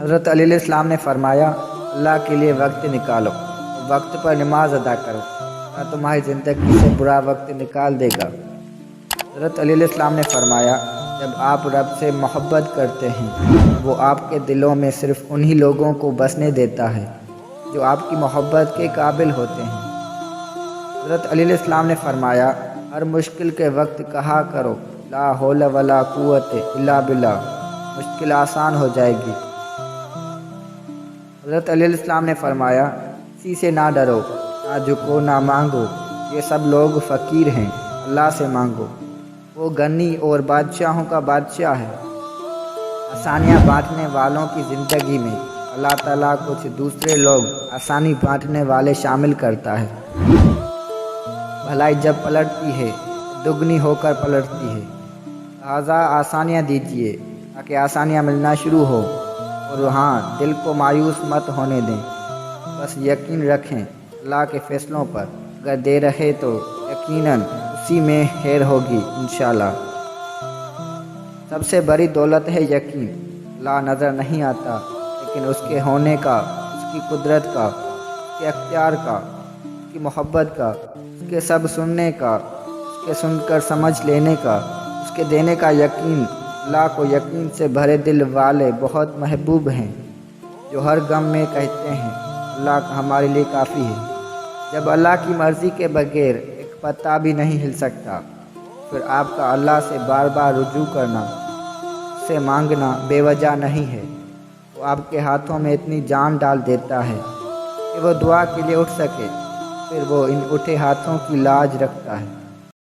حضرت علیہ السلام نے فرمایا، اللہ کے لیے وقت نکالو، وقت پر نماز ادا کرو، نہ تمہاری زندگی سے برا وقت نکال دے گا۔ حضرت علیہ السلام نے فرمایا، جب آپ رب سے محبت کرتے ہیں وہ آپ کے دلوں میں صرف انہی لوگوں کو بسنے دیتا ہے جو آپ کی محبت کے قابل ہوتے ہیں۔ حضرت علیہ السلام نے فرمایا، ہر مشکل کے وقت کہا کرو لا حول ولا قوت الا باللہ، مشکل آسان ہو جائے گی۔ حضرت علیہ السلام نے فرمایا، کسی سے نہ ڈرو، نہ جھکو، نہ مانگو، یہ سب لوگ فقیر ہیں، اللہ سے مانگو، وہ غنی اور بادشاہوں کا بادشاہ ہے۔ آسانیاں بانٹنے والوں کی زندگی میں اللہ تعالیٰ کچھ دوسرے لوگ آسانی بانٹنے والے شامل کرتا ہے۔ بھلائی جب پلٹتی ہے دگنی ہو کر پلٹتی ہے، لہٰذا آسانیاں دیجیے تاکہ آسانیاں ملنا شروع ہو، اور ہاں، دل کو مایوس مت ہونے دیں، بس یقین رکھیں اللہ کے فیصلوں پر، اگر دے رہے تو یقیناً اسی میں خیر ہوگی انشاءاللہ۔ سب سے بڑی دولت ہے یقین۔ اللہ نظر نہیں آتا، لیکن اس کے ہونے کا، اس کی قدرت کا، اس کے اختیار کا، اس کی محبت کا، اس کے سب سننے کا، اس کے سن کر سمجھ لینے کا، اس کے دینے کا یقین۔ اللہ کو یقین سے بھرے دل والے بہت محبوب ہیں، جو ہر غم میں کہتے ہیں اللہ ہمارے لیے کافی ہے۔ جب اللہ کی مرضی کے بغیر ایک پتا بھی نہیں ہل سکتا، پھر آپ کا اللہ سے بار بار رجوع کرنا، اس سے مانگنا بے وجہ نہیں ہے۔ وہ آپ کے ہاتھوں میں اتنی جان ڈال دیتا ہے کہ وہ دعا کے لیے اٹھ سکے، پھر وہ ان اٹھے ہاتھوں کی لاج رکھتا ہے۔